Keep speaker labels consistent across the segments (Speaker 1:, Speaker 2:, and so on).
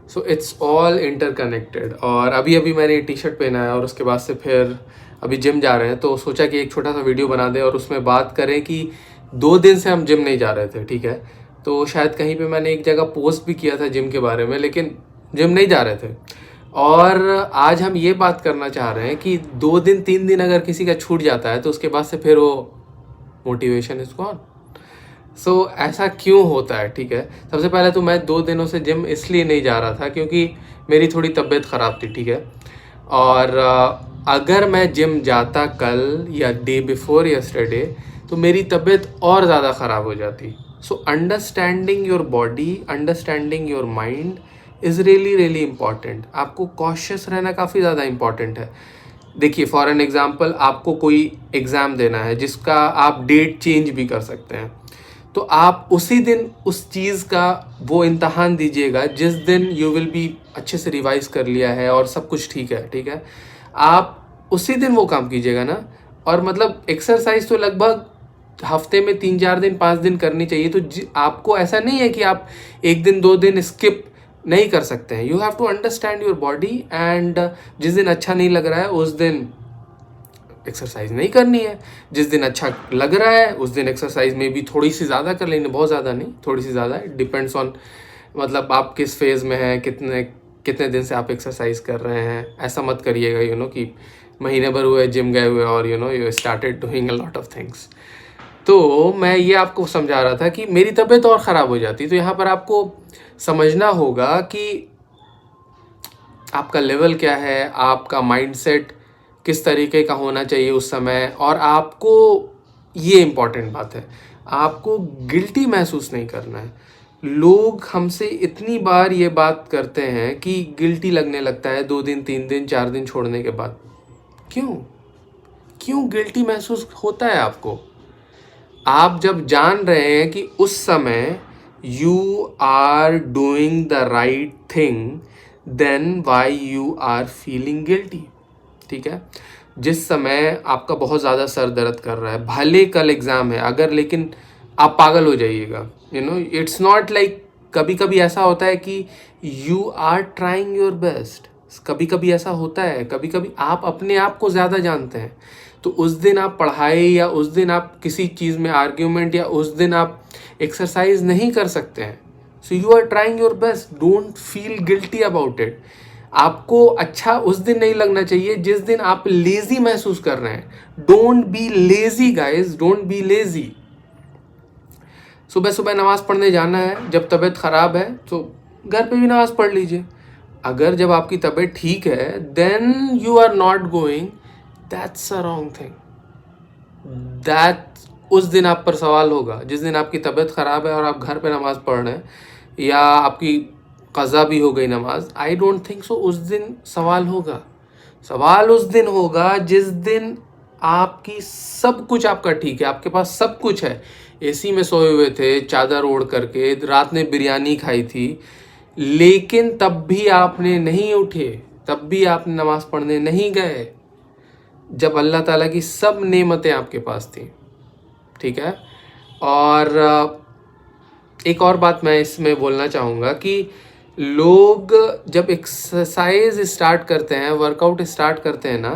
Speaker 1: So it's all interconnected. और अभी अभी मैंने ये टी शर्ट पहना है और उसके बाद से फिर अभी जिम जा रहे हैं, तो सोचा कि एक छोटा सा वीडियो बना दें और उसमें बात करें कि 2 दिन से हम जिम नहीं जा रहे थे, ठीक है। तो शायद कहीं पे मैंने एक जगह पोस्ट भी किया था जिम के बारे में, लेकिन जिम नहीं जा रहे थे। और आज हम ये बात करना चाह रहे हैं कि 2 दिन 3 दिन अगर किसी का छूट जाता है तो उसके बाद से फिर वो मोटिवेशन इज गॉन। सो ऐसा क्यों होता है, ठीक है। सबसे पहले तो मैं 2 दिनों से जिम इसलिए नहीं जा रहा था क्योंकि मेरी थोड़ी तबीयत ख़राब थी, ठीक है। और अगर मैं जिम जाता कल या डे बिफोर यस्टरडे तो मेरी तबीयत और ज़्यादा ख़राब हो जाती। So understanding your body, understanding your mind is really really important. आपको कॉशियस रहना काफ़ी ज़्यादा इम्पॉर्टेंट है। देखिए फॉर एन एग्ज़ाम्पल, आपको कोई एग्ज़ाम देना है जिसका आप डेट चेंज भी कर सकते हैं, तो आप उसी दिन उस चीज़ का वो इम्तहान दीजिएगा जिस दिन यू विल बी अच्छे से रिवाइज कर लिया है और सब कुछ ठीक है, ठीक है। आप उसी दिन वो काम कीजिएगा ना। और मतलब एक्सरसाइज तो लगभग हफ्ते में 3-4 दिन 5 दिन करनी चाहिए। तो आपको ऐसा नहीं है कि आप 1 दिन 2 दिन स्किप नहीं कर सकते हैं। You have to understand your body and जिस दिन अच्छा नहीं लग रहा है उस दिन एक्सरसाइज नहीं करनी है। जिस दिन अच्छा लग रहा है उस दिन एक्सरसाइज में भी थोड़ी सी ज़्यादा कर लेनी, बहुत ज़्यादा नहीं, थोड़ी सी ज़्यादा। डिपेंड्स ऑन मतलब आप किस फेज़ में हैं, कितने कितने दिन से आप एक्सरसाइज कर रहे हैं। ऐसा मत करिएगा कि महीने भर हुए जिम गए हुए और you started doing a lot of things. तो मैं ये आपको समझा रहा था कि मेरी तबीयत और ख़राब हो जाती। तो यहाँ पर आपको समझना होगा कि आपका लेवल क्या है, आपका माइंडसेट किस तरीके का होना चाहिए उस समय। और आपको ये इम्पॉर्टेंट बात है, आपको गिल्टी महसूस नहीं करना है। लोग हमसे इतनी बार ये बात करते हैं कि गिल्टी लगने लगता है 2 दिन 3 दिन 4 दिन छोड़ने के बाद। क्यों क्यों गिल्टी महसूस होता है आपको? आप जब जान रहे हैं कि उस समय you are doing the right thing, then why you are feeling guilty, ठीक है। जिस समय आपका बहुत ज़्यादा सर दर्द कर रहा है, भले कल एग्ज़ाम है अगर, लेकिन आप पागल हो जाइएगा। इट्स नॉट लाइक, कभी कभी ऐसा होता है कि you are trying your best. कभी कभी ऐसा होता है, कभी कभी आप अपने आप को ज़्यादा जानते हैं, तो उस दिन आप पढ़ाई या उस दिन आप किसी चीज़ में आर्ग्यूमेंट या उस दिन आप एक्सरसाइज नहीं कर सकते हैं। So you are trying your best, don't feel guilty about it. आपको अच्छा उस दिन नहीं लगना चाहिए जिस दिन आप लेजी महसूस कर रहे हैं। Don't be lazy guys, don't be lazy. सुबह सुबह नमाज पढ़ने जाना है, जब तबीयत ख़राब है तो घर पे भी नमाज पढ़ लीजिए। अगर जब आपकी तबीयत ठीक है then you are not going, that's a wrong thing. That उस दिन आप पर सवाल होगा जिस दिन आपकी तबीयत ख़राब है और आप घर पे नमाज पढ़ रहे हैं या आपकी कज़ा भी हो गई नमाज। आई डोंट थिंक सो उस दिन सवाल होगा। सवाल उस दिन होगा जिस दिन आपकी सब कुछ आपका ठीक है, आपके पास सब कुछ है, एसी में सोए हुए थे चादर ओढ़ करके, रात में बिरयानी खाई थी, लेकिन तब भी आपने नहीं उठे, तब भी आपने नमाज पढ़ने नहीं गए, जब अल्लाह ताला की सब नेमतें आपके पास थी, ठीक है। और एक और बात मैं इसमें बोलना चाहूँगा कि लोग जब एक्सरसाइज स्टार्ट करते हैं, वर्कआउट स्टार्ट करते हैं ना,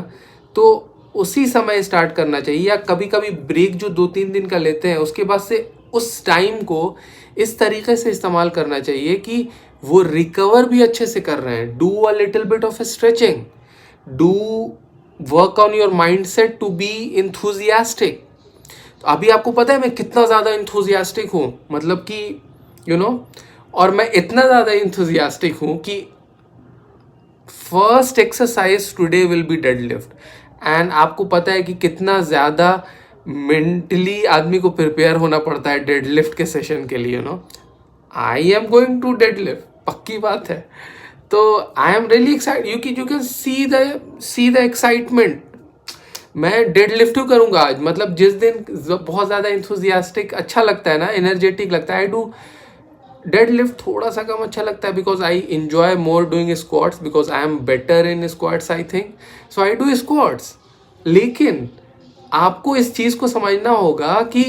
Speaker 1: तो उसी समय स्टार्ट करना चाहिए, या कभी कभी ब्रेक जो 2-3 दिन का लेते हैं उसके बाद से उस टाइम को इस तरीके से इस्तेमाल करना चाहिए कि वो रिकवर भी अच्छे से कर रहे हैं। Do a little bit of stretching, do work on your mindset to be enthusiastic. तो अभी आपको पता है मैं कितना ज़्यादा इंथुजियास्टिक हूँ, मतलब कि और मैं इतना ज़्यादा इंथुजियास्टिक हूँ कि first exercise today will be dead lift. And आपको पता है कि कितना ज़्यादा मेंटली आदमी को प्रिपेयर होना पड़ता है डेड लिफ्ट के सेशन के लिए। I am going to deadlift, पक्की बात है। तो I am really excited, you can see the excitement. मैं डेड लिफ्ट ही करूँगा आज, मतलब जिस दिन बहुत ज़्यादा इंथुजियास्टिक अच्छा लगता है ना, एनर्जेटिक लगता है, आई डू डेड लिफ्ट। थोड़ा सा कम अच्छा लगता है because I enjoy more doing squats, because I am better in squats I think, so I do squats. लेकिन आपको इस चीज़ को समझना होगा कि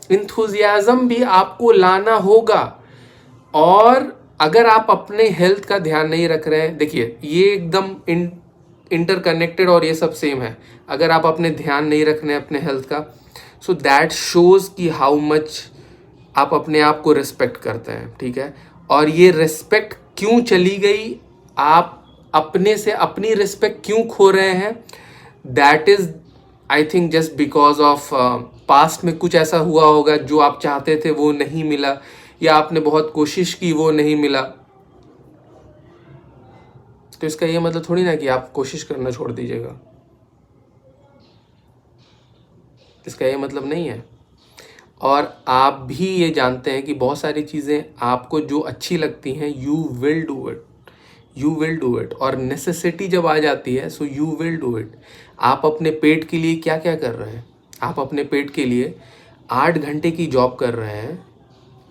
Speaker 1: इंथुजियाज़म भी आपको लाना होगा। और अगर आप अपने हेल्थ का ध्यान नहीं रख रहे हैं, देखिए ये एकदम इंटरकनेक्टेड और ये सब सेम है। अगर आप अपने ध्यान नहीं रख रहे हैं अपने हेल्थ का, सो दैट शोज़ कि हाउ मच आप अपने आप को रिस्पेक्ट करते हैं, ठीक है। और ये रिस्पेक्ट क्यों चली गई, आप अपने से अपनी रिस्पेक्ट क्यों खो रहे हैं, that is I think just because of past में कुछ ऐसा हुआ होगा जो आप चाहते थे वो नहीं मिला, या आपने बहुत कोशिश की वो नहीं मिला। तो इसका ये मतलब थोड़ी ना कि आप कोशिश करना छोड़ दीजिएगा, इसका ये मतलब नहीं है। और आप भी ये जानते हैं कि बहुत सारी चीज़ें आपको जो अच्छी लगती हैं, you will do it, you will do it. और नेसेसिटी जब आ जाती है, so you will do it. आप अपने पेट के लिए क्या क्या कर रहे हैं? आप अपने पेट के लिए 8 घंटे की जॉब कर रहे हैं,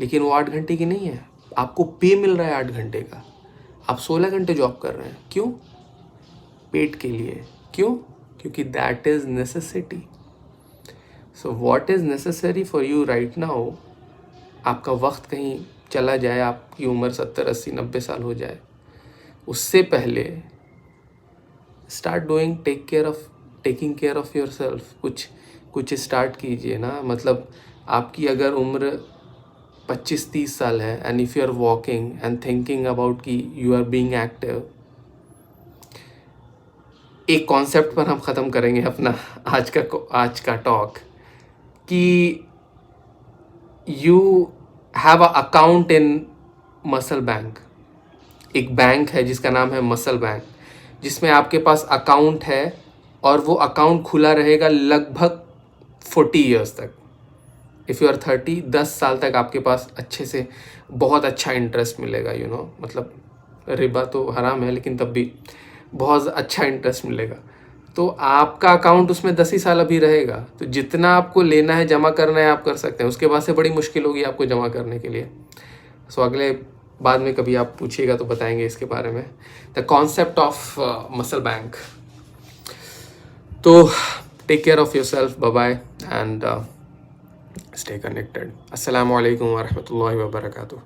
Speaker 1: लेकिन वो 8 घंटे की नहीं है, आपको पे मिल रहा है 8 घंटे का। आप 16 घंटे जॉब कर रहे हैं, क्यों? पेट के लिए। क्यों? क्योंकि that is necessity. So what is necessary for you right now, आपका वक्त कहीं चला जाए, आपकी उम्र 70, 80, 90 साल हो जाए, उससे पहले start doing taking care of yourself. कुछ स्टार्ट कीजिए ना। मतलब आपकी अगर उम्र 25-30 साल है, and if you are walking and thinking about कि यू आर बीइंग एक्टिव, एक कॉन्सेप्ट पर हम ख़त्म करेंगे अपना आज का टॉक, कि you have a account in muscle bank. एक बैंक है जिसका नाम है मसल बैंक, जिसमें आपके पास अकाउंट है, और वो अकाउंट खुला रहेगा लगभग 40 ईयर्स तक। इफ़ यू आर 30, 10 साल तक आपके पास अच्छे से बहुत अच्छा इंटरेस्ट मिलेगा, यू नो। मतलब रिबा तो हराम है, लेकिन तब भी बहुत अच्छा इंटरेस्ट मिलेगा। तो आपका अकाउंट उसमें 10 ही साल अभी रहेगा, तो जितना आपको लेना है, जमा करना है, आप कर सकते हैं। उसके बाद से बड़ी मुश्किल होगी आपको जमा करने के लिए। सो अगले बाद में कभी आप पूछिएगा तो बताएंगे इसके बारे में, the concept of muscle bank. तो take care of yourself, bye bye, and stay connected. अस्सलामु अलैकुम वरहमतुल्लाहि वबरकातुहू।